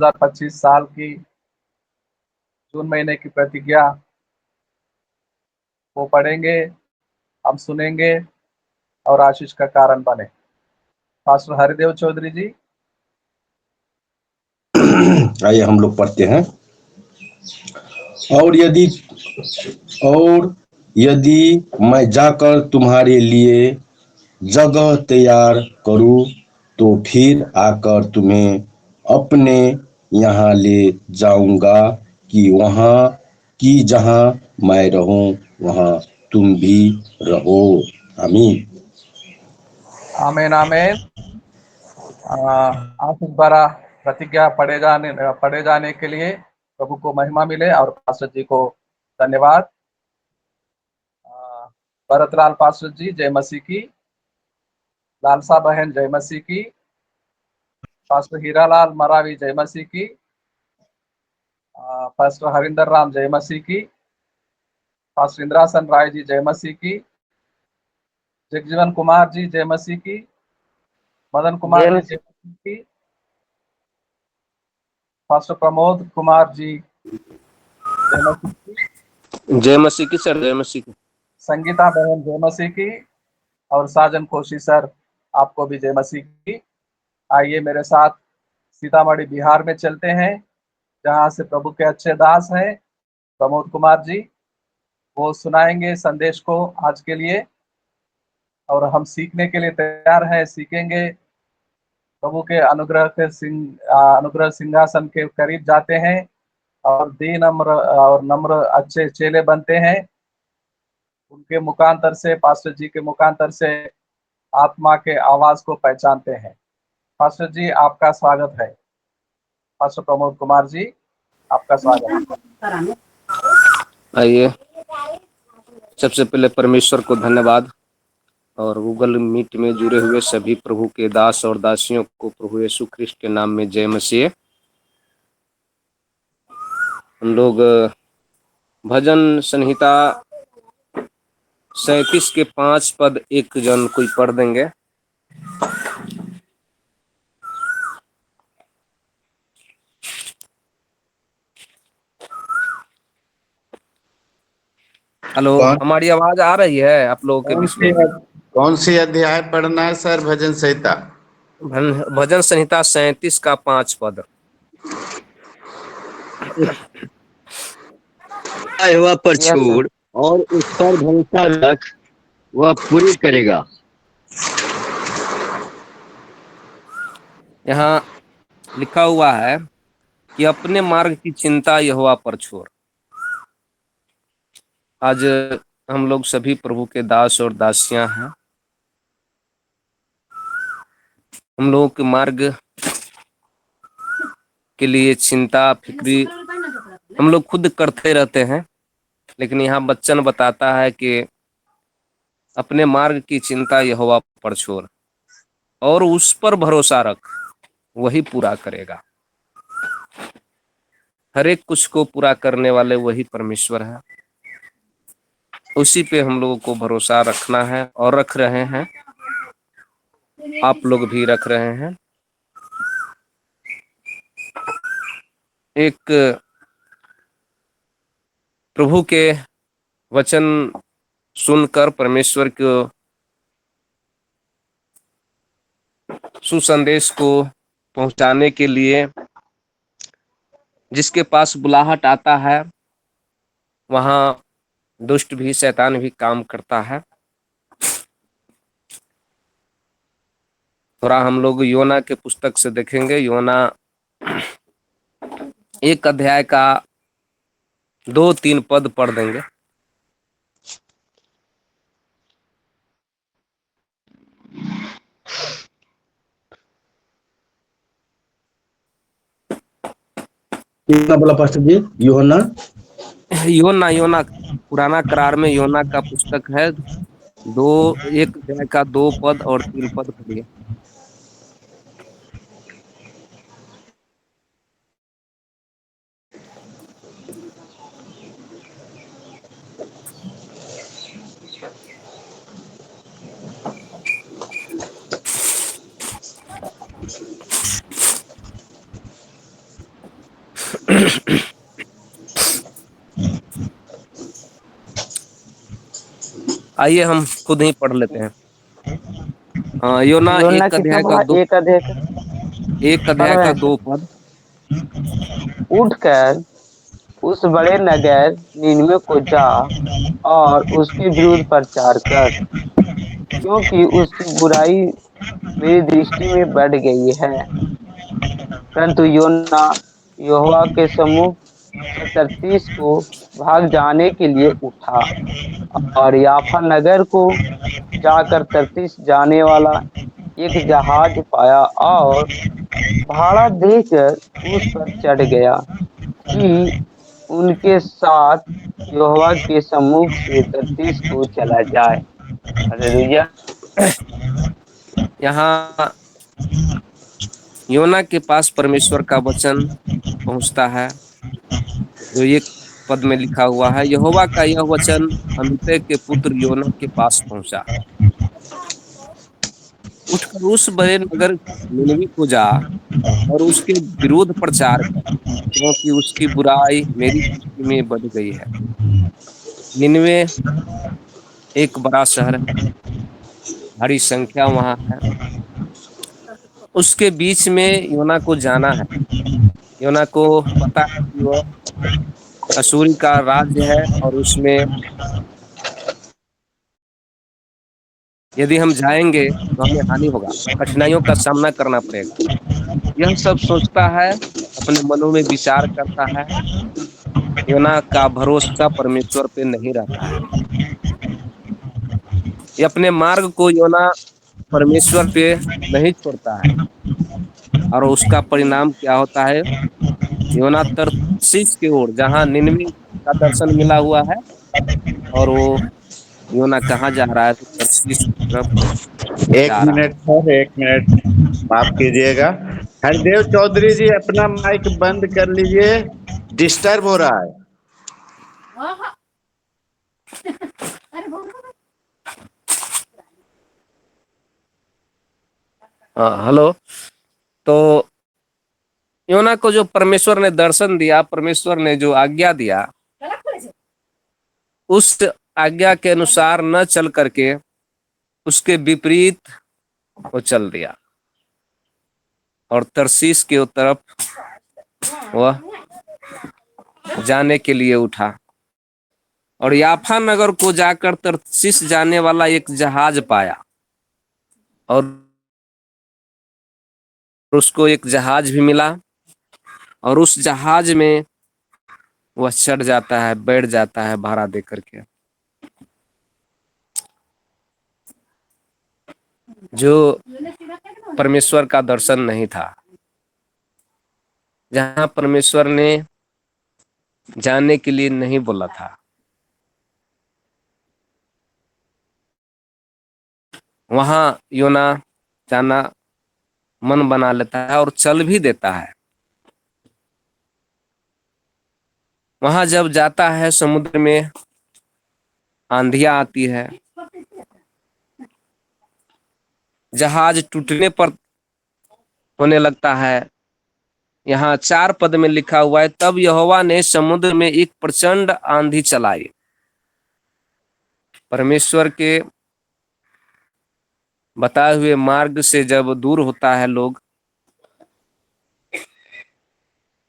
2025 साल की जून महीने की प्रतिज्ञा वो पढ़ेंगे, हम सुनेंगे और आशीष का कारण बने। पास्टर हरिदेव चौधरी जी। आइए हम लोग पढ़ते हैं। और यदि मैं जाकर तुम्हारे लिए जगह तैयार करूं तो फिर आकर तुम्हें अपने यहाँ ले जाऊंगा कि जहाँ मैं रहूं वहाँ तुम भी रहो। आमीन। आमीन आमीन। आशीष भरा प्रतिज्ञा पढ़े जाने के लिए प्रभु को महिमा मिले और पास्टर जी को धन्यवाद। भरतलाल पास्टर जी जय मसीह की। लालसा बहन जय मसीह की। पास्टर हीरालाल मरावी जय मसीह की। पास्टर हरिंदर राम जय मसीह की। पास्टर इंद्रासन राय जी जय मसीह की। जगजीवन कुमार जी जय मसीह की। मदन कुमार जी जय मसीह की। पास्टर प्रमोद कुमार जी जय मसीह की। जय मसीह की सर, जय मसीह की। संगीता बहन जय मसीह की। और साजन कोशी सर, आपको भी जय मसीह की। आइए मेरे साथ सीतामढ़ी बिहार में चलते हैं, जहां से प्रभु के अच्छे दास हैं प्रमोद कुमार जी। वो सुनाएंगे संदेश को आज के लिए, और हम सीखने के लिए तैयार हैं, सीखेंगे। प्रभु के अनुग्रह सिंहासन के करीब जाते हैं और नम्र अच्छे चेले बनते हैं। उनके मुखांतर से, पास्टर जी के मुखांतर से आत्मा के आवाज को पहचानते हैं। पास्टर जी आपका स्वागत है। पास्टर प्रमोद कुमार जी आपका स्वागत। आइए, सबसे पहले परमेश्वर को धन्यवाद और गूगल मीट में जुड़े हुए सभी प्रभु के दास और दासियों को प्रभु यीशु ख्रिस्ट के नाम में जय मसीह। हम लोग भजन संहिता 37 के 5 पद एक जन कोई पढ़ देंगे। हेलो, हमारी आवाज आ रही है आप लोगों के बीच में? कौन सी अध्याय पढ़ना है सर? भजन संहिता भजन संहिता 37 का 5 पद। वह पर छोड़ और उस पर भरोसा रख, वह पूरी करेगा। यहाँ लिखा हुआ है कि अपने मार्ग की चिंता यहोवा पर छोड़। आज हम लोग सभी प्रभु के दास और दासियां हैं। हम लोगों के मार्ग के लिए चिंता फिक्री हम लोग खुद करते रहते हैं, लेकिन यहाँ वचन बताता है कि अपने मार्ग की चिंता यहोवा पर छोड़ और उस पर भरोसा रख, वही पूरा करेगा। हर एक कुछ को पूरा करने वाले वही परमेश्वर है। उसी पे हम लोगों को भरोसा रखना है और रख रहे हैं। आप लोग भी रख रहे हैं। एक प्रभु के वचन सुनकर परमेश्वर को सुसंदेश को पहुंचाने के लिए जिसके पास बुलाहट आता है, वहां दुष्ट भी, शैतान भी काम करता है। थोड़ा हम लोग योना के पुस्तक से देखेंगे। योना 1 अध्याय का 2-3 पद पढ़ देंगे। कितना बोला पास्टर जी? योना पुराना करार में योना का पुस्तक है। 1 अध्याय का 2 पद और 3 पद पढ़िए। आइए हम खुद ही पढ़ लेते हैं। योना योना एक कितना अध्याय का पढ़ा? दो, एक अध्याय का एक पढ़ अध्याय रहे का हैं सर। 2 पद। उठकर उस बड़े नगर निनवे को जा और उसके विरुद्ध प्रचार कर, क्योंकि उसकी बुराई मेरी दृष्टि में बढ़ गई है। परंतु योना यहोवा के सम्मुख से तर्शीश को भाग जाने के लिए उठा और याफा नगर को जाकर तर्शीश जाने वाला एक जहाज पाया और भाड़ा देकर उस पर चढ़ गया कि उनके साथ यहोवा के सम्मुख से तर्शीश को चला जाए। हालेलुया। यहाँ योना के पास परमेश्वर का वचन पहुंचता है, जो एक पद में लिखा हुआ है, यहोवा का यह वचन अमित्तै के पुत्र योना के पास पहुंचा, उठकर उस बड़े नगर निनवे को जा और उसके विरोध प्रचार कर, क्योंकि उसकी बुराई मेरी दृष्टि में बढ़ गई है। निनवे एक बड़ा शहर है, बड़ी संख्या वहां है। उसके बीच में योना को जाना है। योना को पता है कि वह असूरी का राज्य है और उसमें यदि हम जाएंगे तो हमें हानि होगा, कठिनाइयों का सामना करना पड़ेगा। यह सब सोचता है, अपने मनों में विचार करता है। योना का भरोसा परमेश्वर पे नहीं रहता है। ये अपने मार्ग को योना परमेश्वर पे नहीं छोड़ता है, और उसका परिणाम क्या होता है? योना तर्शीश की ओर, जहां निनवे का दर्शन मिला हुआ है, और वो योना कहाँ जा रहा है? तो तर्शीश की तरफ एक जा रहा है। मिनट सर, एक मिनट माफ कीजिएगा। हरदेव चौधरी जी अपना माइक बंद कर लीजिए, डिस्टर्ब हो रहा है। हेलो। तो योना को जो परमेश्वर ने दर्शन दिया, परमेश्वर ने जो आज्ञा दिया, उस आज्ञा के अनुसार न चल करके उसके विपरीत वो चल दिया और तर्शीश की तरफ वह जाने के लिए उठा, और याफा नगर को जाकर तर्शीश जाने वाला एक जहाज पाया, और उसको एक जहाज भी मिला, और उस जहाज में वह चढ़ जाता है, बैठ जाता है भाड़ा दे करके। जो परमेश्वर का दर्शन नहीं था, जहां परमेश्वर ने जाने के लिए नहीं बोला था, वहां योना जाना मन बना लेता है और चल भी देता है। वहां जब जाता है, समुद्र में आंधियां आती है, जहाज टूटने पर होने लगता है। यहाँ 4 पद में लिखा हुआ है, तब यहोवा ने समुद्र में एक प्रचंड आंधी चलाई। परमेश्वर के बताए हुए मार्ग से जब दूर होता है लोग,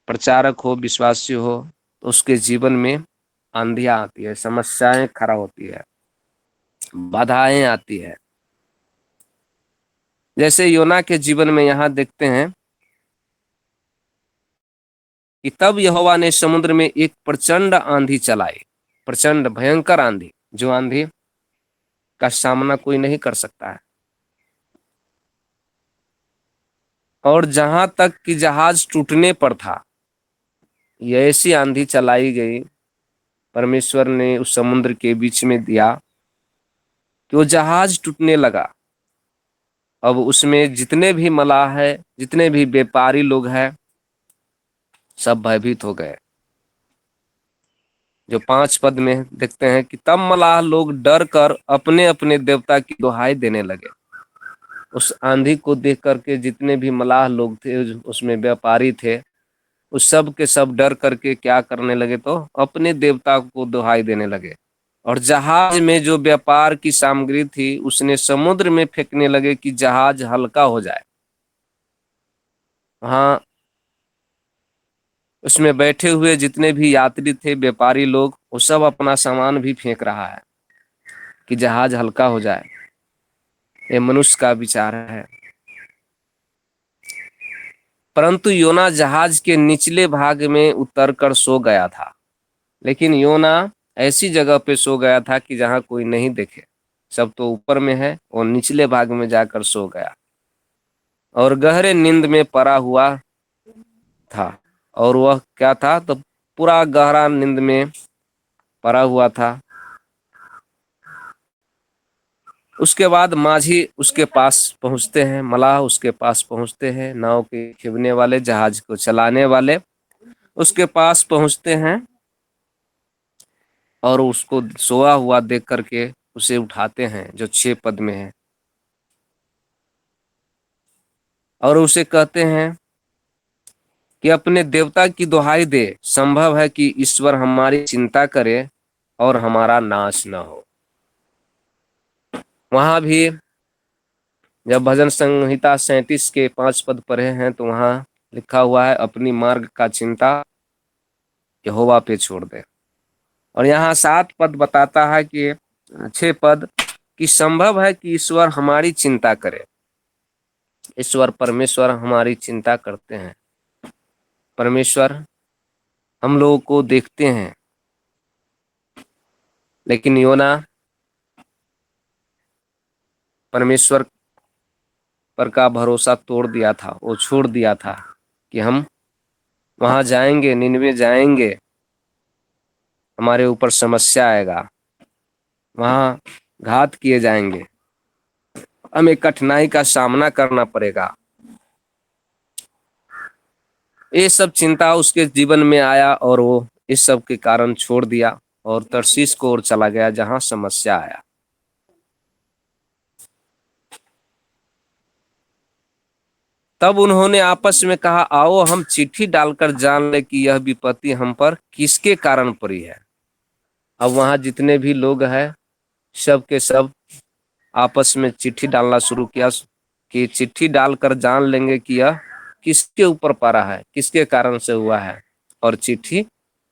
प्रचारक हो, विश्वासी हो, तो उसके जीवन में आंधियां आती है, समस्याएं खड़ा होती है, बाधाएं आती है। जैसे योना के जीवन में यहाँ देखते हैं कि तब यहोवा ने समुद्र में एक प्रचंड आंधी चलाई, प्रचंड भयंकर आंधी, जो आंधी का सामना कोई नहीं कर सकता है। और जहां तक कि जहाज टूटने पर था, ये ऐसी आंधी चलाई गई, परमेश्वर ने उस समुद्र के बीच में दिया कि वो जहाज टूटने लगा। अब उसमें जितने भी मलाह है, जितने भी व्यापारी लोग हैं, सब भयभीत हो गए। जो 5 पद में देखते हैं कि तब मलाह लोग डर कर अपने अपने देवता की दुहाई देने लगे। उस आंधी को देख करके जितने भी मलाह लोग थे, उसमें व्यापारी थे, उस सब के सब डर करके क्या करने लगे, तो अपने देवता को दुहाई देने लगे, और जहाज में जो व्यापार की सामग्री थी उसने समुद्र में फेंकने लगे कि जहाज हल्का हो जाए। वहां उसमें बैठे हुए जितने भी यात्री थे, व्यापारी लोग, वो सब अपना सामान भी फेंक रहा है कि जहाज हल्का हो जाए। ये मनुष्य का विचार है। परंतु योना जहाज के निचले भाग में उतरकर सो गया था। लेकिन योना ऐसी जगह पे सो गया था कि जहां कोई नहीं देखे, सब तो ऊपर में है, और निचले भाग में जाकर सो गया और गहरे नींद में पड़ा हुआ था। और वह क्या था, तो पूरा गहरा नींद में पड़ा हुआ था। उसके बाद माझी उसके पास पहुंचते हैं, मलाह उसके पास पहुंचते हैं, नाव के खींचने वाले, जहाज को चलाने वाले उसके पास पहुंचते हैं और उसको सोया हुआ देख करके उसे उठाते हैं, जो 6 पद में है, और उसे कहते हैं कि अपने देवता की दुहाई दे, संभव है कि ईश्वर हमारी चिंता करे और हमारा नाश न हो। वहां भी जब भजन संहिता 37 के 5 पद पढ़े हैं तो वहां लिखा हुआ है, अपनी मार्ग का चिंता यहोवा पे छोड़ दे। और यहाँ 7 पद बताता है कि 6 पद कि संभव है कि ईश्वर हमारी चिंता करे। ईश्वर परमेश्वर हमारी चिंता करते हैं। परमेश्वर हम लोगों को देखते हैं। लेकिन योना परमेश्वर पर का भरोसा तोड़ दिया था, वो छोड़ दिया था कि हम वहां जाएंगे, निनवे जाएंगे, हमारे ऊपर समस्या आएगा, वहां घात किए जाएंगे, हमें कठिनाई का सामना करना पड़ेगा। ये सब चिंता उसके जीवन में आया और वो इस सब के कारण छोड़ दिया और तर्शीश को ओर चला गया जहां समस्या आया। तब उन्होंने आपस में कहा, आओ हम चिट्ठी डालकर जान ले कि यह विपत्ति हम पर किसके कारण पड़ी है। अब वहां जितने भी लोग हैं सब के सब आपस में चिट्ठी डालना शुरू किया कि चिट्ठी डालकर जान लेंगे कि यह किसके ऊपर पड़ा है, किसके कारण से हुआ है। और चिट्ठी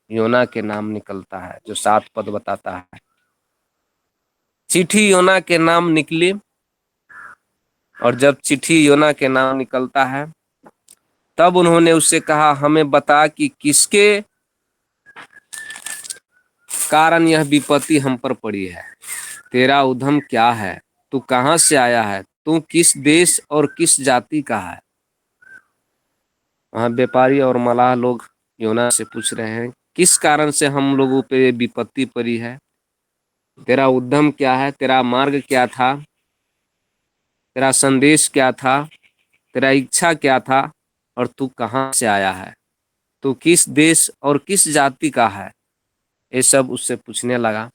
योना के नाम निकलता है, जो 7 पद बताता है। चिट्ठी योना के नाम निकली, और जब चिट्ठी योना के नाम निकलता है तब उन्होंने उससे कहा, हमें बता कि किसके कारण यह विपत्ति हम पर पड़ी है। तेरा उद्यम क्या है, तू कहां से आया है, तू किस देश और किस जाति का है। वहां व्यापारी और मलाह लोग योना से पूछ रहे हैं, किस कारण से हम लोगों पे विपत्ति पड़ी है, तेरा उद्यम क्या है, तेरा मार्ग क्या था, तेरा संदेश क्या था, तेरा इच्छा क्या था, और तू कहां से आया है, तू किस देश और किस जाति का है। ये सब उससे पूछने लगा।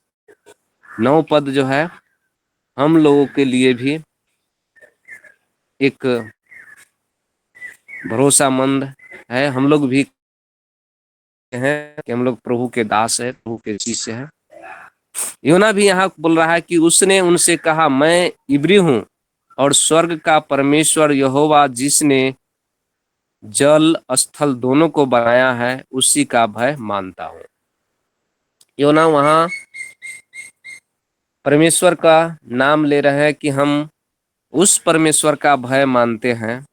9 पद जो है हम लोगों के लिए भी एक भरोसामंद है। हम लोग भी हैं कि हम लोग प्रभु के दास है, प्रभु के शिष्य है। योना भी यहाँ बोल रहा है कि उसने उनसे कहा, मैं इब्री हूं और स्वर्ग का परमेश्वर यहोवा जिसने जल स्थल दोनों को बनाया है उसी का भय मानता हूं। योना वहां परमेश्वर का नाम ले रहे हैं कि हम उस परमेश्वर का भय मानते हैं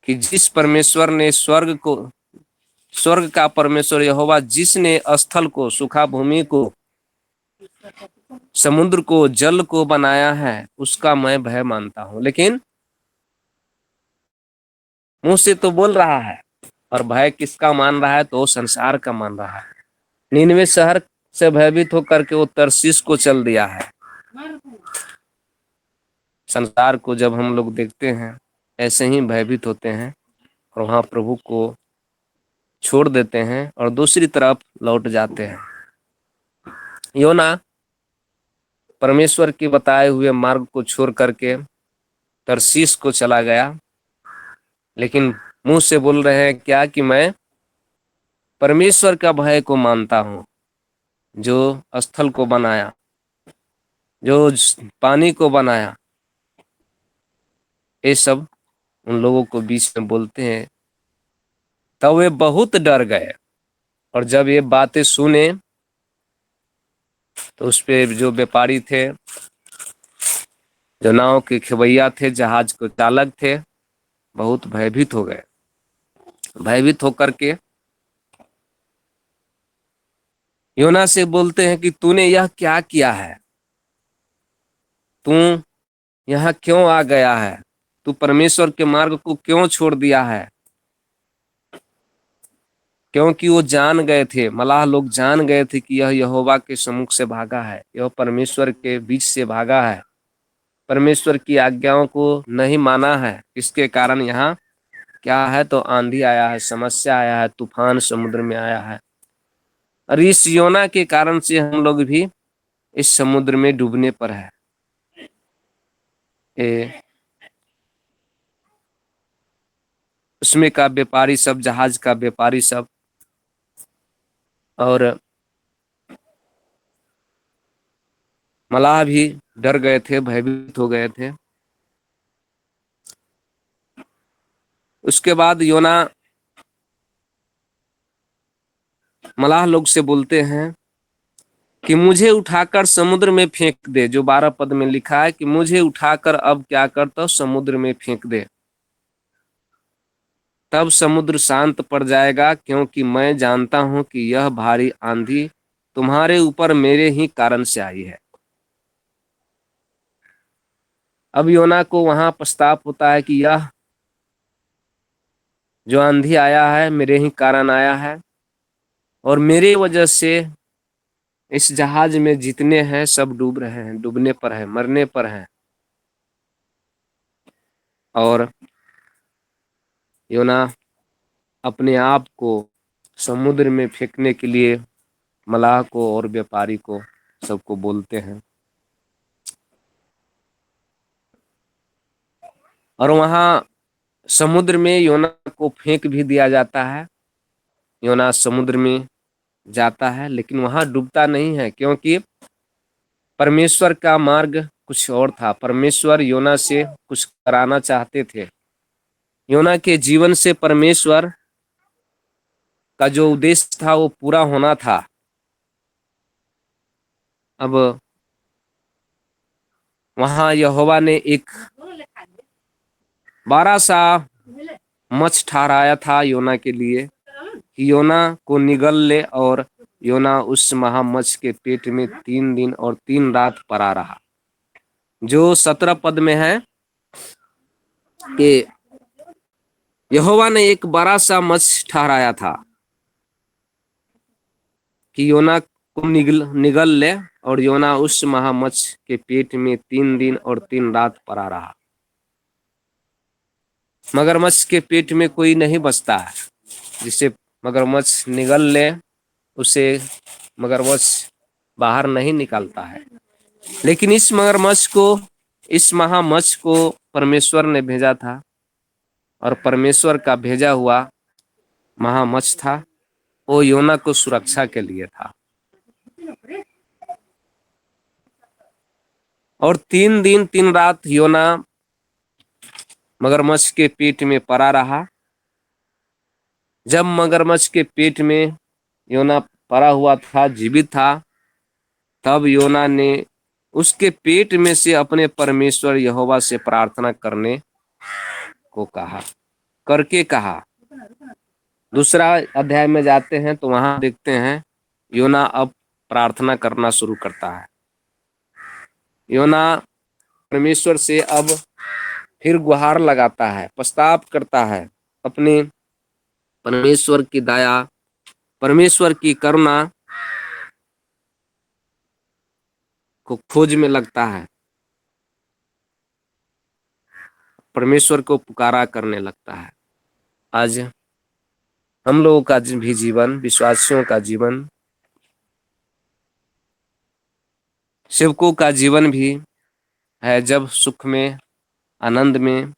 कि जिस परमेश्वर ने स्वर्ग का परमेश्वर यहोवा जिसने स्थल को, सूखा भूमि को, समुद्र को, जल को बनाया है, उसका मैं भय मानता हूं। लेकिन मुंह से तो बोल रहा है और भय किसका मान रहा है, तो संसार का मान रहा है। निनवे शहर से भयभीत होकर के वो तर्शीश को चल दिया है। संसार को जब हम लोग देखते हैं ऐसे ही भयभीत होते हैं और वहां प्रभु को छोड़ देते हैं और दूसरी तरफ लौट जाते हैं। योना परमेश्वर के बताए हुए मार्ग को छोड़ करके तर्शीश को चला गया, लेकिन मुंह से बोल रहे हैं क्या कि मैं परमेश्वर का भय को मानता हूँ, जो स्थल को बनाया, जो पानी को बनाया, ये सब उन लोगों को बीच में बोलते हैं। तब वे बहुत डर गए, और जब ये बातें सुने तो उस पे जो व्यापारी थे, जो नाव के खेवैया थे, जहाज को चालक थे, बहुत भयभीत हो गए। भयभीत होकर के योना से बोलते हैं कि तूने यह क्या किया है, तू यहाँ क्यों आ गया है, तू परमेश्वर के मार्ग को क्यों छोड़ दिया है। क्योंकि वो जान गए थे, मलाह लोग जान गए थे कि यह यहोवा के सम्मुख से भागा है, यह परमेश्वर के बीच से भागा है, परमेश्वर की आज्ञाओं को नहीं माना है। इसके कारण यहाँ क्या है, तो आंधी आया है, समस्या आया है, तूफान समुद्र में आया है। और इस योना के कारण से हम लोग भी इस समुद्र में डूबने पर है। उसमें का व्यापारी सब, जहाज का व्यापारी सब, और मलाह भी डर गए थे, भयभीत हो गए थे। उसके बाद योना मलाह लोग से बोलते हैं कि मुझे उठाकर समुद्र में फेंक दे, जो 12 पद में लिखा है कि मुझे उठाकर अब क्या कर, तो समुद्र में फेंक दे, तब समुद्र शांत पड़ जाएगा, क्योंकि मैं जानता हूं कि यह भारी आंधी तुम्हारे ऊपर मेरे ही कारण से आई है। अब योना को वहां पछतावा होता है कि यह जो आंधी आया है मेरे ही कारण आया है, और मेरे वजह से इस जहाज में जितने हैं सब डूब रहे हैं, डूबने पर हैं, मरने पर हैं। और योना अपने आप को समुद्र में फेंकने के लिए मलाह को और व्यापारी को सबको बोलते हैं। और वहां समुद्र में योना को फेंक भी दिया जाता है। योना समुद्र में जाता है, लेकिन वहां डूबता नहीं है, क्योंकि परमेश्वर का मार्ग कुछ और था। परमेश्वर योना से कुछ कराना चाहते थे। योना के जीवन से परमेश्वर का जो उद्देश्य था वो पूरा होना था। अब वहां यहोवा ने एक बड़ा सा मछ ठहराया था योना के लिए, कि योना को निगल ले, और योना उस महामच्छ के पेट में 3 दिन और 3 रात पड़ा रहा। जो 17 पद में है कि यहोवा ने एक बड़ा सा मत्स्य ठहराया था कि योना को निगल ले, और योना उस महामत्स्य के पेट में 3 दिन और 3 रात पड़ा रहा। मगरमच्छ के पेट में कोई नहीं बचता है, जिसे मगरमच्छ निगल ले उसे मगरमच्छ बाहर नहीं निकलता है। लेकिन इस मगरमच्छ को, इस महामच्छ को परमेश्वर ने भेजा था, और परमेश्वर का भेजा हुआ महामच्छ था, वो योना को सुरक्षा के लिए था। और 3 दिन 3 रात योना मगरमच्छ के पेट में पड़ा रहा। जब मगरमच्छ के पेट में योना पड़ा हुआ था, जीवित था, तब योना ने उसके पेट में से अपने परमेश्वर यहोवा से प्रार्थना करने को कहा, करके कहा। दूसरा अध्याय में जाते हैं तो वहां देखते हैं योना अब प्रार्थना करना शुरू करता है। योना परमेश्वर से अब फिर गुहार लगाता है, पछतावा करता है, अपने परमेश्वर की दया, परमेश्वर की करुणा को खोज में लगता है, परमेश्वर को पुकारा करने लगता है। आज हम लोगों का भी जीवन, विश्वासियों का जीवन, सेवकों का जीवन भी है, जब सुख में, आनंद में,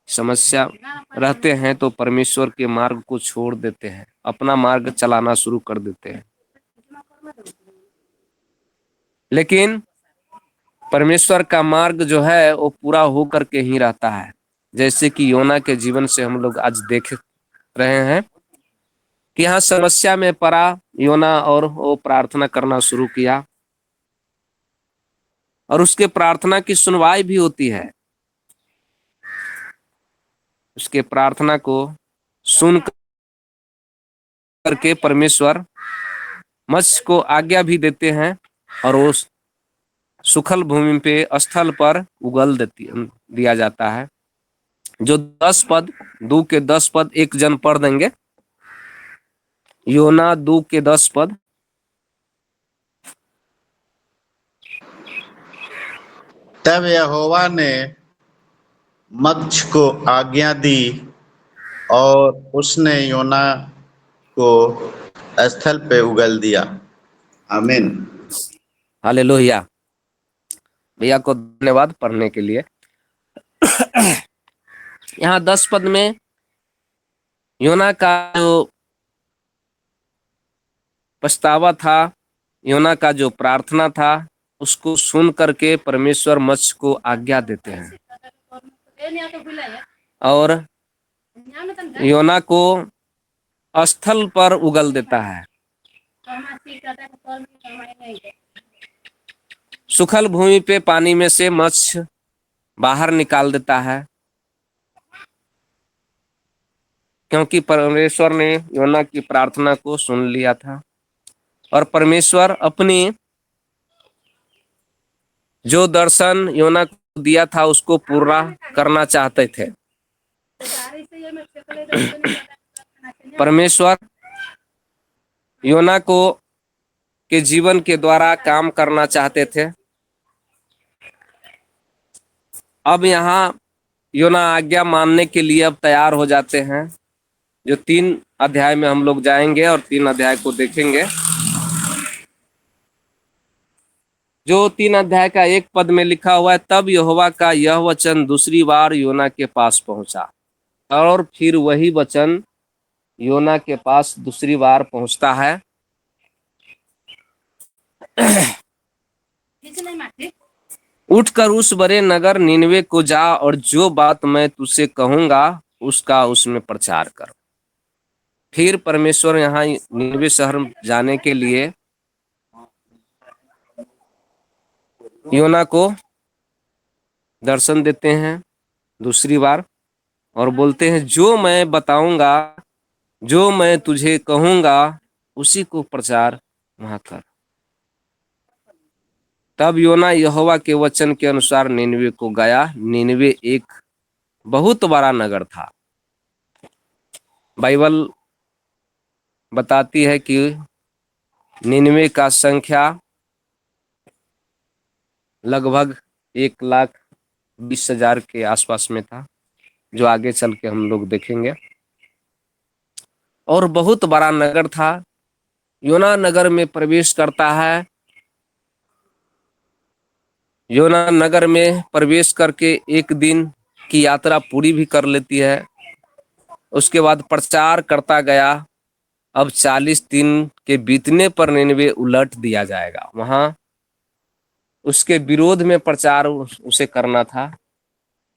समस्या रहते हैं तो परमेश्वर के मार्ग को छोड़ देते हैं, अपना मार्ग चलाना शुरू कर देते हैं। लेकिन परमेश्वर का मार्ग जो है वो पूरा होकर के ही रहता है, जैसे कि योना के जीवन से हम लोग आज देख रहे हैं कि यहाँ समस्या में पड़ा योना और वो प्रार्थना करना शुरू किया और उसके प्रार्थना की सुनवाई भी होती है। उसके प्रार्थना को सुन करके परमेश्वर मत्स्य को आज्ञा भी देते हैं और वो सुखल भूमि पे स्थल पर उगल दिया जाता है। जो 10 पद 2 के 10 पद एक जन पढ़ देंगे। योना 2 के 10 पद। तब यहोवा ने मत्स्य को आज्ञा दी और उसने योना को स्थल पे उगल दिया। आमीन। हालेलुया। भैया को धन्यवाद पढ़ने के लिए। यहाँ 10 पद में योना का जो पछतावा था, योना का जो प्रार्थना था, उसको सुन करके परमेश्वर मत्स्य को आज्ञा देते हैं और योना को स्थल पर उगल देता है। सुखल भूमि पे पानी में से मत्स्य बाहर निकाल देता है, क्योंकि परमेश्वर ने योना की प्रार्थना को सुन लिया था और परमेश्वर अपनी जो दर्शन योना को दिया था उसको पूरा करना चाहते थे। परमेश्वर योना को के जीवन के द्वारा काम करना चाहते थे। अब यहाँ योना आज्ञा मानने के लिए अब तैयार हो जाते हैं। जो 3 अध्याय में हम लोग जाएंगे और 3 अध्याय को देखेंगे। जो 3 अध्याय का 1 पद में लिखा हुआ है, तब यहोवा का यह वचन दूसरी बार योना के पास पहुंचा। और फिर वही वचन योना के पास दूसरी बार पहुंचता है। उठकर उस बड़े नगर नीनवे को जा और जो बात मैं तुझसे कहूंगा उसका उसमें प्रचार कर। फिर परमेश्वर यहाँ नीनवे शहर जाने के लिए योना को दर्शन देते हैं दूसरी बार और बोलते हैं, जो मैं बताऊंगा, जो मैं तुझे कहूंगा उसी को प्रचार वहां कर। तब योना यहोवा के वचन के अनुसार नीनवे को गया। नीनवे एक बहुत बड़ा नगर था। बाइबल बताती है कि नीनवे का संख्या लगभग 1,20,000 के आसपास में था, जो आगे चल के हम लोग देखेंगे। और बहुत बड़ा नगर था। योना नगर में प्रवेश करता है। योना नगर में प्रवेश करके 1 दिन की यात्रा पूरी भी कर लेती है। उसके बाद प्रचार करता गया। अब 40 दिन के बीतने पर नीनवे उलट दिया जाएगा। वहां उसके विरोध में प्रचार उसे करना था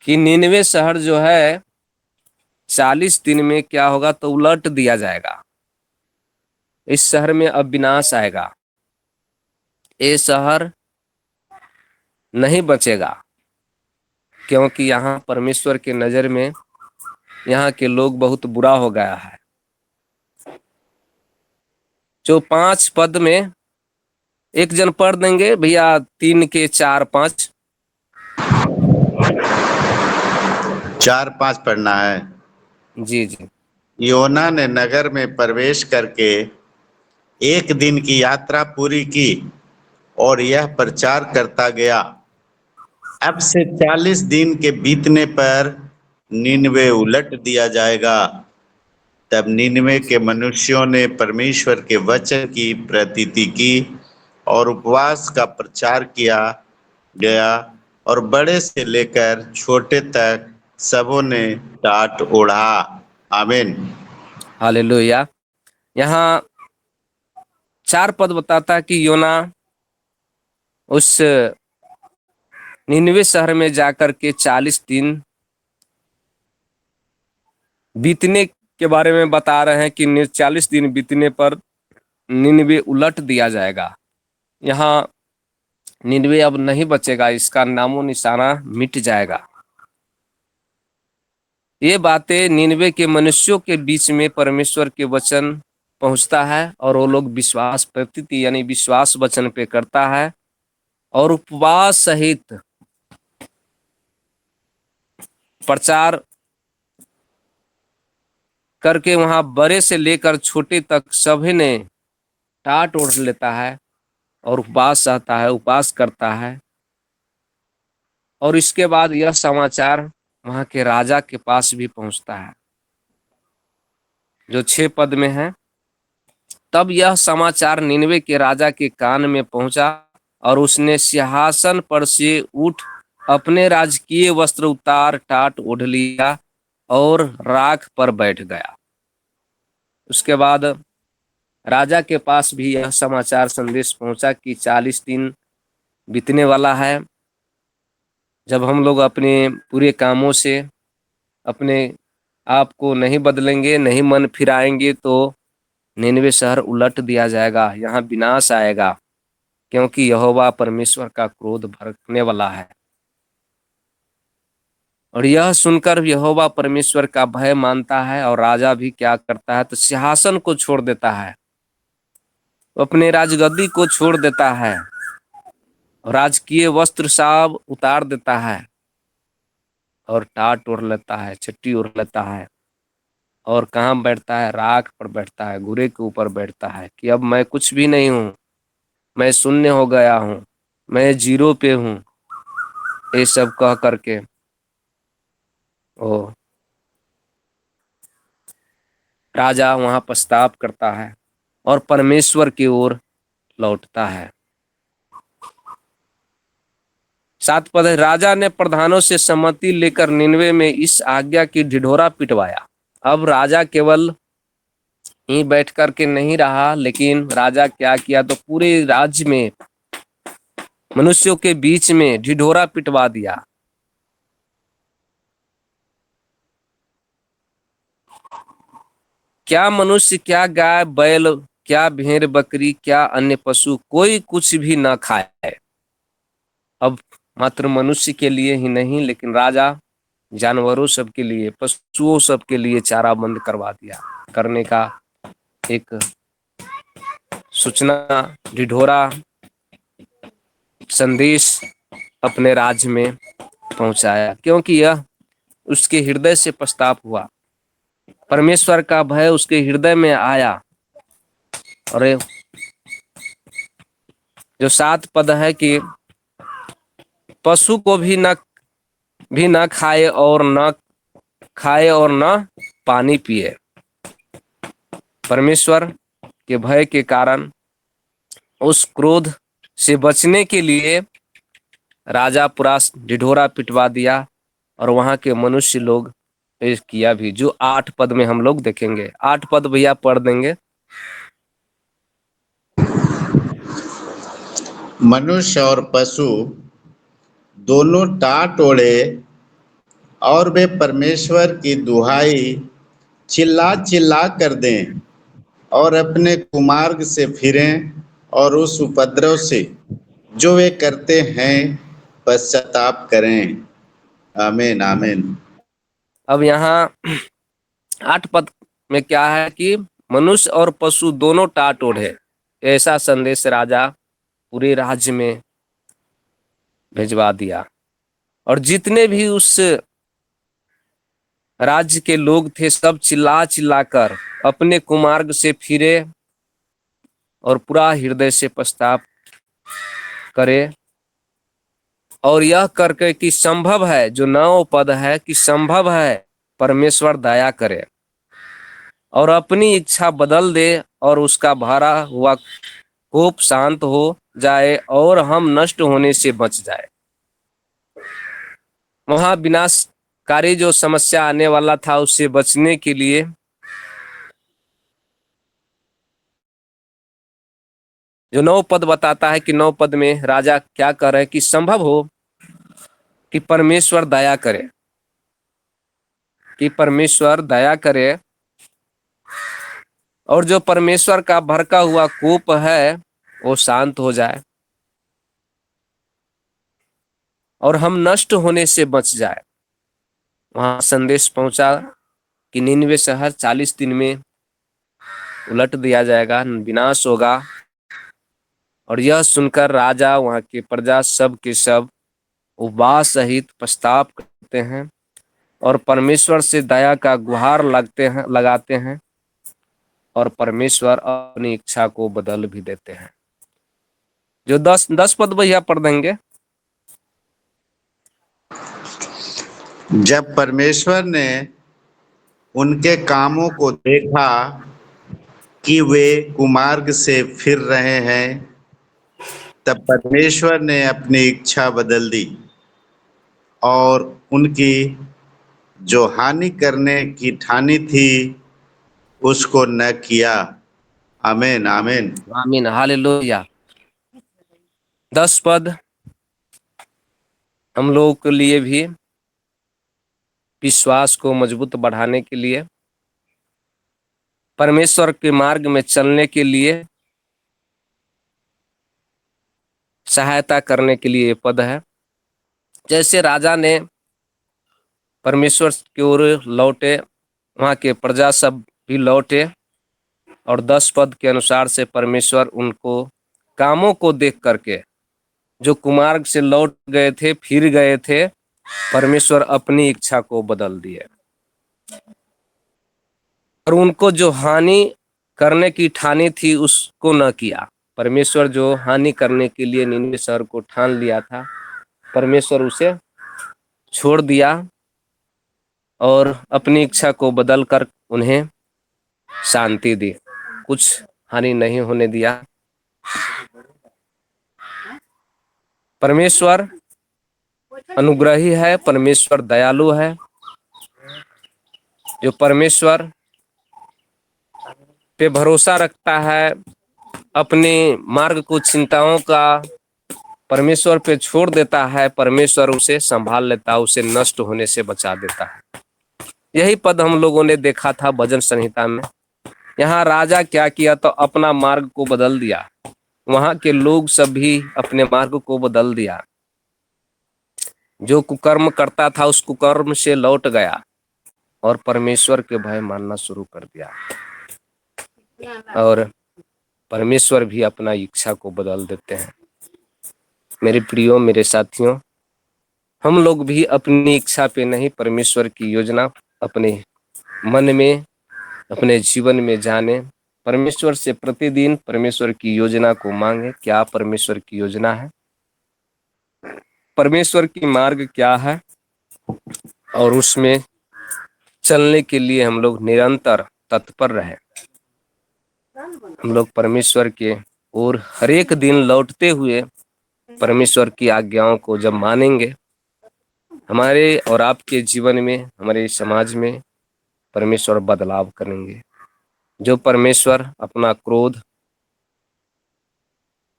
कि नीनवे शहर जो है 40 दिन में क्या होगा, तो उलट दिया जाएगा। इस शहर में अब विनाश आएगा। ये शहर नहीं बचेगा, क्योंकि यहाँ परमेश्वर के नजर में यहाँ के लोग बहुत बुरा हो गया है। जो 5 पद में एक जन पढ़ देंगे भैया, 3 के 4 5। 4-5 पढ़ना है। जी जी। योना ने नगर में प्रवेश करके 1 दिन की यात्रा पूरी की और यह प्रचार करता गया। अब से 40 दिन के बीतने पर नीनवे उलट दिया जाएगा। तब नीनवे के मनुष्यों ने परमेश्वर के वचन की प्रतीति की और उपवास का प्रचार किया गया और बड़े से लेकर छोटे तक सबों ने टाट ओढ़ा। आमीन। हालेलुया। यहाँ 4 पद बताता है कि योना उस निनवे शहर में जाकर के 40 दिन बीतने के बारे में बता रहे हैं कि 40 दिन बीतने पर निनवे उलट दिया जाएगा। यहाँ निनवे अब नहीं बचेगा, इसका नामो निशाना मिट जाएगा। ये बातें निनवे के मनुष्यों के बीच में परमेश्वर के वचन पहुंचता है और वो लोग विश्वास प्रतीति यानी विश्वास वचन पे करता है और उपवास सहित प्रचार करके वहां बड़े से लेकर छोटे तक सभी ने टाट ओढ़ लेता है और उपवास सहता है, उपवास करता है। और इसके बाद यह समाचार वहां के राजा के पास भी पहुंचता है, जो 6 पद में है। तब यह समाचार निनवे के राजा के कान में पहुंचा और उसने सिंहासन पर से उठ अपने राजकीय वस्त्र उतार टाट ओढ़ लिया और राख पर बैठ गया। उसके बाद राजा के पास भी यह समाचार संदेश पहुंचा कि 40 दिन बीतने वाला है। जब हम लोग अपने पूरे कामों से अपने आप को नहीं बदलेंगे, नहीं मन फिराएंगे, तो निनवे शहर उलट दिया जाएगा, यहाँ विनाश आएगा, क्योंकि यहोवा परमेश्वर का क्रोध भड़कने वाला है। और यह सुनकर यहोवा परमेश्वर का भय मानता है और राजा भी क्या करता है, तो सिंहासन को छोड़ देता है, अपने राजगद्दी को छोड़ देता है, राजकीय वस्त्र सब उतार देता है और टाट ओढ़ लेता है, चट्टी ओढ़ लेता है और कहाँ बैठता है, राख पर बैठता है, घुरे के ऊपर बैठता है कि अब मैं कुछ भी नहीं हूँ, मैं शून्य हो गया हूँ, मैं जीरो पे हूँ। ये सब कह करके ओ राजा वहां पछताव करता है और परमेश्वर की ओर लौटता है। 7 पद, राजा ने प्रधानों से सम्मति लेकर निनवे में इस आज्ञा की ढिढोरा पिटवाया। अब राजा केवल ही बैठ करके नहीं रहा, लेकिन राजा क्या किया, तो पूरे राज्य में मनुष्यों के बीच में ढिढोरा पिटवा दिया। क्या मनुष्य, क्या गाय बैल, क्या भेड़ बकरी, क्या अन्य पशु, कोई कुछ भी न खाए। अब मात्र मनुष्य के लिए ही नहीं, लेकिन राजा जानवरों सब के लिए, पशुओं सब के लिए चारा बंद करवा दिया करने का एक सूचना, ढिढोरा संदेश अपने राज्य में पहुंचाया, क्योंकि यह उसके हृदय से पछतावा हुआ, परमेश्वर का भय उसके हृदय में आया। और जो 7 पद है कि पशु को भी न खाए और न पानी पिए। परमेश्वर के भय के कारण उस क्रोध से बचने के लिए राजा पूरा ढिढोरा पिटवा दिया और वहां के मनुष्य लोग किया भी, जो 8 पद में हम लोग देखेंगे। 8 पद भैया पढ़ देंगे। मनुष्य और पशु दोनों टाट ओढ़े और वे परमेश्वर की दुहाई चिल्ला चिल्ला कर दें और अपने कुमार्ग से फिरें और उस उपद्रव से जो वे करते हैं पश्चाताप करें। आमीन आमीन। अब यहाँ 8 पद में क्या है कि मनुष्य और पशु दोनों टाट ओढ़े, ऐसा संदेश राजा पूरे राज्य में भिजवा दिया। और जितने भी उस राज्य के लोग थे सब चिल्ला चिल्ला कर अपने कुमार्ग से फिरे और पूरा हृदय से पछतावा करे। और यह करके कि संभव है, जो 9 पद है कि संभव है परमेश्वर दया करे और अपनी इच्छा बदल दे और उसका भरा हुआ कोप शांत हो जाए और हम नष्ट होने से बच जाए। वहां विनाश कारी जो समस्या आने वाला था उससे बचने के लिए जो 9 पद बताता है कि 9 पद में राजा क्या कर रहे हैं कि संभव हो कि परमेश्वर दया करे, कि परमेश्वर दया करे और जो परमेश्वर का भड़का हुआ कोप है वो शांत हो जाए और हम नष्ट होने से बच जाए। वहां संदेश पहुंचा कि निनवे शहर 40 दिन में उलट दिया जाएगा, विनाश होगा। और यह सुनकर राजा, वहां के प्रजा सब के सब उपवास सहित पश्चाताप करते हैं और परमेश्वर से दया का गुहार लगाते हैं और परमेश्वर अपनी इच्छा को बदल भी देते हैं। जो 10 पद भैया पढ़ देंगे। जब परमेश्वर ने उनके कामों को देखा कि वे कुमार्ग से फिर रहे हैं, तब परमेश्वर ने अपनी इच्छा बदल दी और उनकी जो हानि करने की ठानी थी उसको न किया। आमीन आमीन। आमीन हालेलुया। 10 पद हम लोगों के लिए भी विश्वास को मजबूत बढ़ाने के लिए, परमेश्वर के मार्ग में चलने के लिए सहायता करने के लिए पद है। जैसे राजा ने परमेश्वर की ओर लौटे, वहां के प्रजा सब भी लौटे और 10 पद के अनुसार से परमेश्वर उनको कामों को देख करके, जो कुमार्ग से लौट गए थे, फिर गए थे, परमेश्वर अपनी इच्छा को बदल दिए और उनको जो हानि करने की ठानी थी उसको न किया। परमेश्वर जो हानि करने के लिए निनवे शहर को ठान लिया था, परमेश्वर उसे छोड़ दिया और अपनी इच्छा को बदल कर उन्हें शांति दी, कुछ हानि नहीं होने दिया। परमेश्वर अनुग्रही है, परमेश्वर दयालु है। जो परमेश्वर पे भरोसा रखता है, अपने मार्ग को चिंताओं का परमेश्वर पे छोड़ देता है, परमेश्वर उसे संभाल लेता है, उसे नष्ट होने से बचा देता है। यही पद हम लोगों ने देखा था भजन संहिता में। यहाँ राजा क्या किया तो अपना मार्ग को बदल दिया, वहां के लोग सब भी अपने मार्ग को बदल दिया। जो कुकर्म करता था उस कुकर्म से लौट गया और परमेश्वर के भय मानना शुरू कर दिया और परमेश्वर भी अपना इच्छा को बदल देते हैं। मेरे प्रियो, मेरे साथियों, हम लोग भी अपनी इच्छा पे नहीं, परमेश्वर की योजना अपने मन में, अपने जीवन में जाने, परमेश्वर से प्रतिदिन परमेश्वर की योजना को मांगे। क्या परमेश्वर की योजना है, परमेश्वर की मार्ग क्या है, और उसमें चलने के लिए हम लोग निरंतर तत्पर रहे। हम लोग परमेश्वर के और हर एक दिन लौटते हुए परमेश्वर की आज्ञाओं को जब मानेंगे, हमारे और आपके जीवन में, हमारे समाज में परमेश्वर बदलाव करेंगे। जो परमेश्वर अपना क्रोध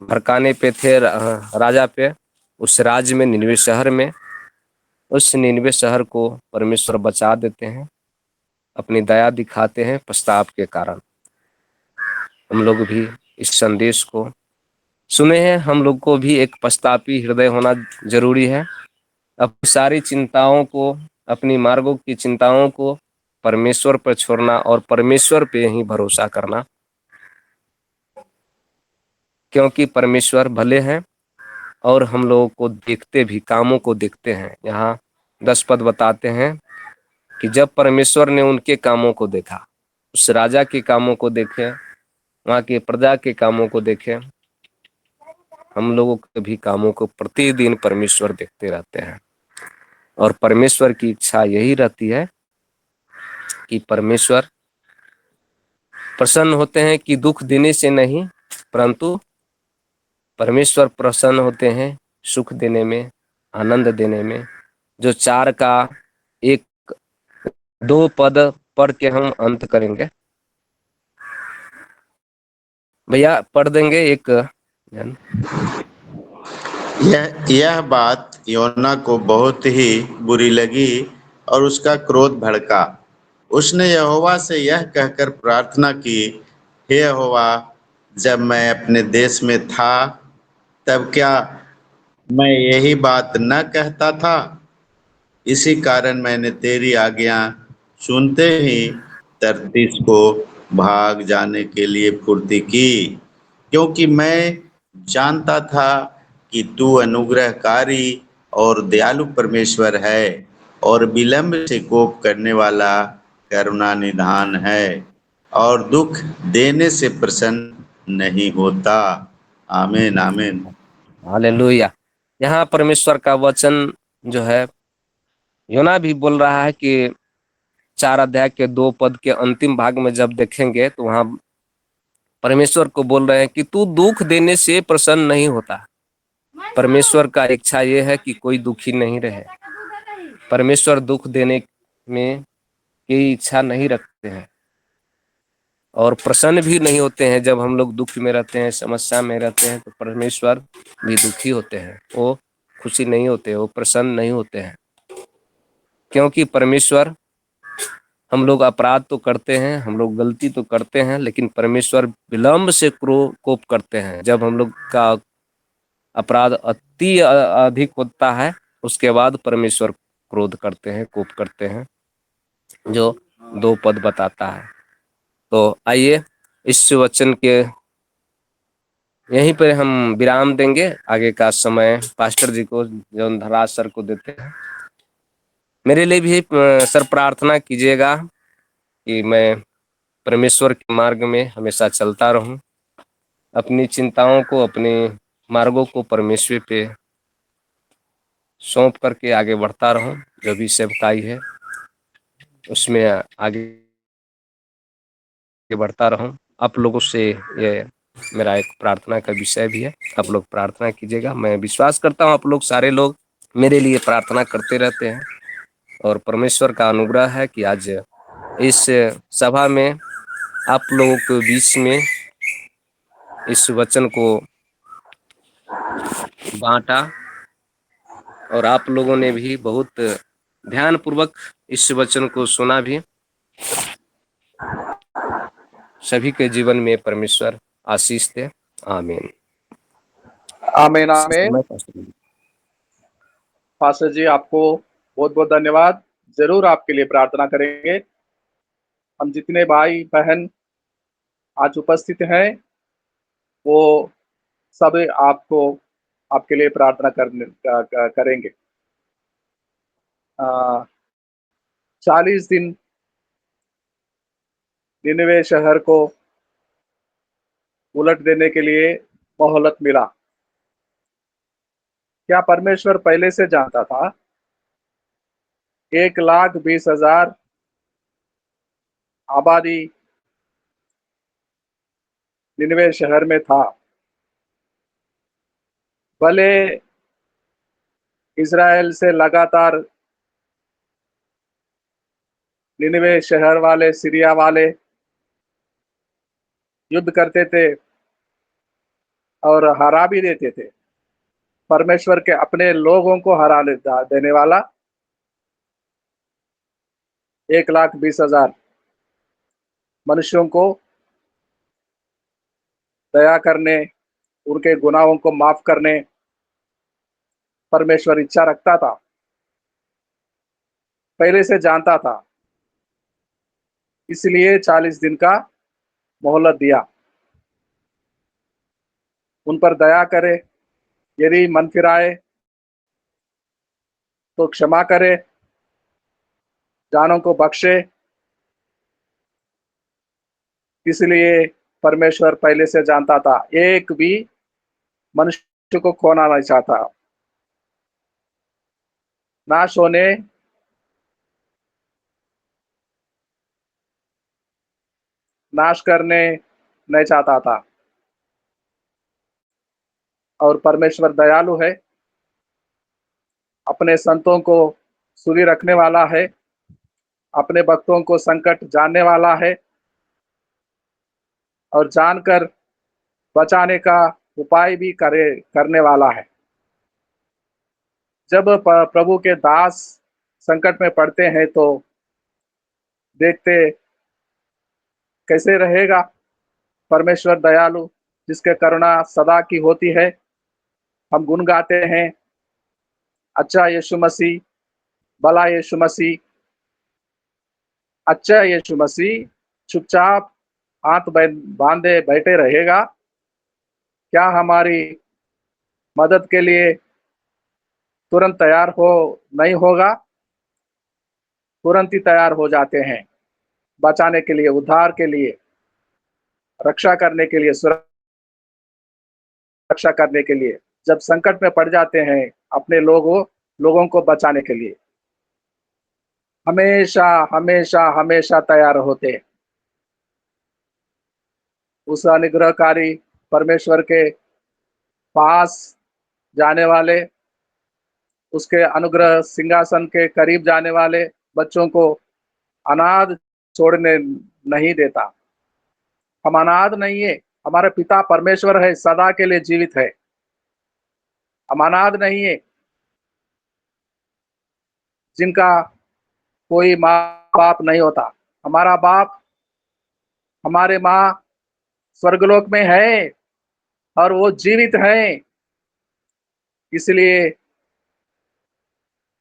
भड़काने पे थे राजा पे, उस राज्य में, निनवे शहर में, उस निनवे शहर को परमेश्वर बचा देते हैं, अपनी दया दिखाते हैं पश्चाताप के कारण। हम लोग भी इस संदेश को सुने हैं, हम लोग को भी एक पश्चातापी हृदय होना जरूरी है। अपनी सारी चिंताओं को, अपनी मार्गों की चिंताओं को परमेश्वर पर छोड़ना और परमेश्वर पे ही भरोसा करना, क्योंकि परमेश्वर भले हैं और हम लोगों को देखते भी, कामों को देखते हैं। यहाँ 10 पद बताते हैं कि जब परमेश्वर ने उनके कामों को देखा, उस राजा के कामों को देखे, वहाँ के प्रजा के कामों को देखे, हम लोगों के भी कामों को प्रतिदिन परमेश्वर देखते रहते हैं। और परमेश्वर की इच्छा यही रहती है कि परमेश्वर प्रसन्न होते हैं कि दुख देने से नहीं, परंतु परमेश्वर प्रसन्न होते हैं सुख देने में, आनंद देने में। जो 4 का एक दो पद पढ़ के हम अंत करेंगे। भैया पढ़ देंगे एक जन। यह बात योना को बहुत ही बुरी लगी और उसका क्रोध भड़का। उसने यहोवा से यह कहकर प्रार्थना की, हे यहोवा, जब मैं अपने देश में था तब क्या मैं यही बात न कहता था? इसी कारण मैंने तेरी आज्ञा सुनते ही तर्तीस को भाग जाने के लिए फुर्ती की, क्योंकि मैं जानता था कि तू अनुग्रहकारी और दयालु परमेश्वर है और विलंब से कोप करने वाला करुणा निधान है और दुख देने से प्रसन्न नहीं होता। आमीन आमीन। हालेलुया। यहाँ परमेश्वर का वचन जो है, योना भी बोल रहा है कि 4 अध्याय के 2 पद के अंतिम भाग में जब देखेंगे तो वहां परमेश्वर को बोल रहे हैं कि तू दुख देने से प्रसन्न नहीं होता। परमेश्वर का इच्छा ये है कि कोई दुखी नहीं रहे। परमेश्वर दुख देने में की इच्छा नहीं रखते हैं और प्रसन्न भी नहीं होते हैं। जब हम लोग दुख में रहते हैं, समस्या में रहते हैं, तो परमेश्वर भी दुखी होते हैं, वो खुशी नहीं होते, वो प्रसन्न नहीं होते हैं। क्योंकि परमेश्वर, हम लोग अपराध तो करते हैं, हम लोग गलती तो करते हैं, लेकिन परमेश्वर विलंब से कोप करते हैं। जब हम लोग का अपराध अति अधिक होता है, उसके बाद परमेश्वर क्रोध करते हैं, कोप करते हैं, जो 2 पद बताता है। तो आइए इस वचन के यहीं पर हम विराम देंगे। आगे का समय पास्टर जी को, जो धराज सर को देते हैं। मेरे लिए भी सर प्रार्थना कीजिएगा कि मैं परमेश्वर के मार्ग में हमेशा चलता रहूं, अपनी चिंताओं को, अपने मार्गों को परमेश्वर पे सौंप करके आगे बढ़ता रहूं। जो भी सेवकाई है उसमें आगे बढ़ता रहूं। आप लोगों से ये मेरा एक प्रार्थना का विषय भी है। आप लोग प्रार्थना कीजिएगा। मैं विश्वास करता हूं आप लोग सारे लोग मेरे लिए प्रार्थना करते रहते हैं और परमेश्वर का अनुग्रह है कि आज इस सभा में आप लोगों के बीच में इस वचन को बांटा और आप लोगों ने भी बहुत ध्यान पूर्वक इस वचन को सुना भी। सभी के जीवन में परमेश्वर आशीष दे। आमीन। आमीन आमीन। पास्टर जी, आपको बहुत बहुत धन्यवाद। जरूर आपके लिए प्रार्थना करेंगे। हम जितने भाई बहन आज उपस्थित हैं, वो सब आपको, आपके लिए प्रार्थना करेंगे। 40 दिन निनवे शहर को उलट देने के लिए मोहलत मिला। क्या परमेश्वर पहले से जानता था? 1,20,000 आबादी निनवे शहर में था। भले इज़राइल से लगातार निनवे शहर वाले, सीरिया वाले युद्ध करते थे और हरा भी देते थे, परमेश्वर के अपने लोगों को हरा देने वाला 1,20,000 मनुष्यों को दया करने, उनके गुनाहों को माफ करने परमेश्वर इच्छा रखता था, पहले से जानता था। इसलिए 40 दिन का मोहलत दिया। उन पर दया करे, यदि मन फिराए तो क्षमा करे, जानों को बख्शे। इसलिए परमेश्वर पहले से जानता था, एक भी मनुष्य को खोना नहीं चाहता, नाश होने नाश करने नहीं चाहता था। और परमेश्वर दयालु है, अपने संतों को सुधि रखने वाला है, अपने भक्तों को संकट जानने वाला है और जानकर बचाने का उपाय भी करने वाला है। जब प्रभु के दास संकट में पड़ते हैं तो देखते कैसे रहेगा परमेश्वर दयालु, जिसके करुणा सदा की होती है। हम गुण गाते हैं, अच्छा यीशु मसीह, भला यीशु मसीह, अच्छा यीशु मसीह चुपचाप हाथ बांधे बैठे रहेगा क्या? हमारी मदद के लिए तुरंत तैयार हो नहीं होगा? तुरंत ही तैयार हो जाते हैं, बचाने के लिए, उद्धार के लिए, रक्षा करने के लिए, सुरक्षा करने के लिए। जब संकट में पड़ जाते हैं, अपने लोगों को बचाने के लिए हमेशा हमेशा हमेशा तैयार होते। उस अनुग्रहकारी परमेश्वर के पास जाने वाले, उसके अनुग्रह सिंहासन के करीब जाने वाले बच्चों को अनाथ छोड़ने नहीं देता। हम अनाथ नहीं है, हमारे पिता परमेश्वर है, सदा के लिए जीवित है। हम अनाथ नहीं है, जिनका कोई माँ बाप नहीं होता। हमारा बाप, हमारे माँ स्वर्गलोक में है और वो जीवित है। इसलिए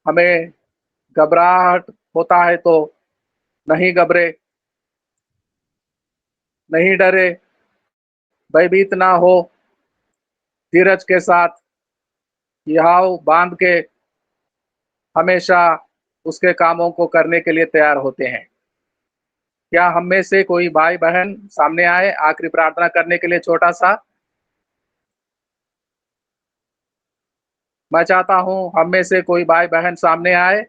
हमें घबराहट होता है तो नहीं घबरे, नहीं डरे, भयभीत ना हो, धीरज के साथ यहाव बांध के हमेशा उसके कामों को करने के लिए तैयार होते हैं। क्या हम में से कोई भाई बहन सामने आए आखिरी प्रार्थना करने के लिए? छोटा सा मैं चाहता हूं हम में से कोई भाई बहन सामने आए,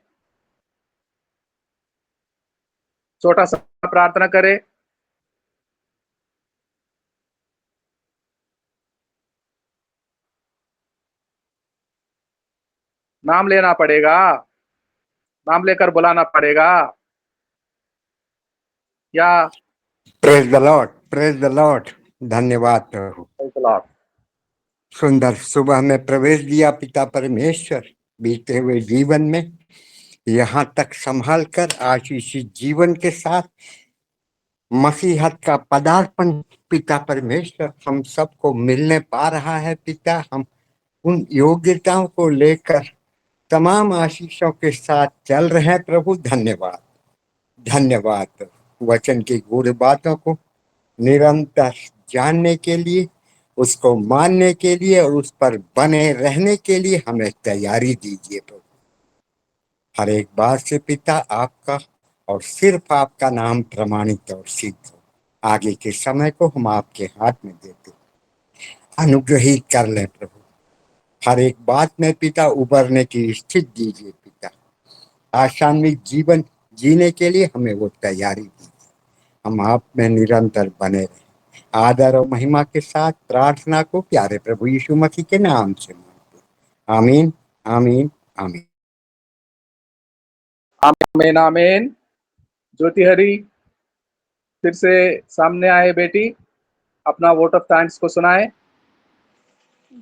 छोटा सा प्रार्थना करे। नाम लेना पड़ेगा, नाम लेकर बुलाना पड़ेगा। या प्रेज द लॉर्ड। धन्यवाद प्रभु। सुंदर सुबह में प्रवेश दिया पिता परमेश्वर, बीते हुए जीवन में यहाँ तक संभाल कर आज इसी जीवन के साथ मसीहत का पदार्पण पिता परमेश्वर हम सबको मिलने पा रहा है। पिता, हम उन योग्यताओं को लेकर तमाम आशीषों के साथ चल रहे हैं प्रभु। धन्यवाद, धन्यवाद। वचन की गूढ़ बातों को निरंतर जानने के लिए, उसको मानने के लिए और उस पर बने रहने के लिए हमें तैयारी दीजिए प्रभु। हर एक बात से पिता आपका और सिर्फ आपका नाम प्रमाणित और सिद्ध हो। आगे के समय को हम आपके हाथ में देते, अनुग्रहित कर ले प्रभु। हर एक बात में पिता उबरने की स्थिति दीजिए पिता। आशान्वित जीवन जीने के लिए हमें वो तैयारी दीजिए। हम आप में निरंतर बने रहे। आदर और महिमा के साथ प्रार्थना को प्यारे प्रभु यीशु मसीह के नाम से मांगते, आमीन, आमीन, आमीन। आमीन, आमीन। ज्योति हरी फिर से सामने आए बेटी, अपना वोट ऑफ थैंक्स को सुनाए।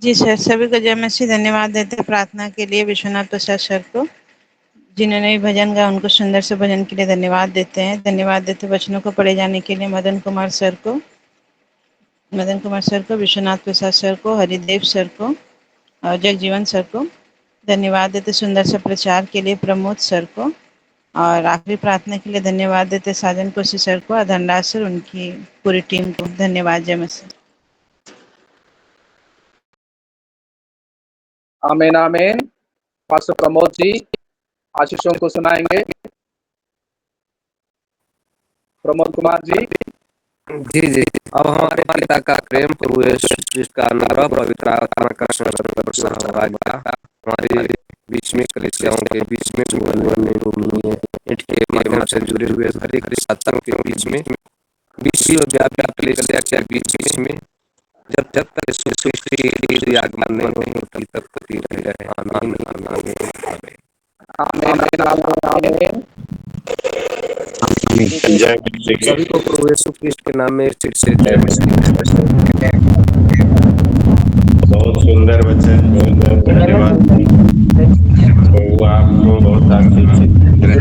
जी सर, सभी को जय मसीह। धन्यवाद देते हैं प्रार्थना के लिए विश्वनाथ प्रसाद सर को, जिन्होंने भी भजन गाया, उनको सुंदर से भजन के लिए धन्यवाद देते हैं। धन्यवाद देते वचनों को पढ़े जाने के लिए मदन कुमार सर को, विश्वनाथ प्रसाद सर को, हरिदेव सर को और जगजीवन सर को। धन्यवाद देते सुंदर से प्रचार के लिए प्रमोद सर को, और आखिरी प्रार्थना के लिए धन्यवाद देते साजन कोशी सर को और धनराज सर, उनकी पूरी टीम को। धन्यवाद। जय मसीह। आमीन, आमीन। पास्टर प्रमोद जी आशीषों को सुनाएंगे। प्रमोद कुमार जी। जी जी। अब हमारे पिता का प्रेम, प्रभु यीशु क्रिस्ट का अनुग्रह, पवित्र आत्मा का सहभागिता हमारे बीच में, कलीसियाओं के बीच में, इंट के माध्यम से जुड़े हुए हर एक सत्संग के बीच में, विश्व व्यापी कलीसिया के बीच में, जब जब तक यीशु की आगमन नहीं हो तब तक होती रहे। आमीन, आमीन, आमीन। जय मसीह। सभी को प्रभु यीशु क्रिस्ट के नाम में फिर से जय मसीह। बहुत सुंदर वचन, बहुत बहुत धन्यवाद। प्रभु आपको बहुत आशीषित करें।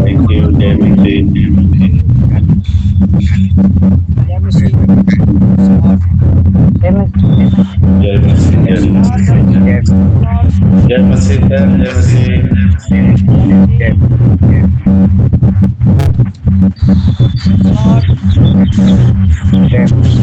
Thank you. जय मसीह। जय मसीह। जय मसीह। जय मसीह। जय मसीह।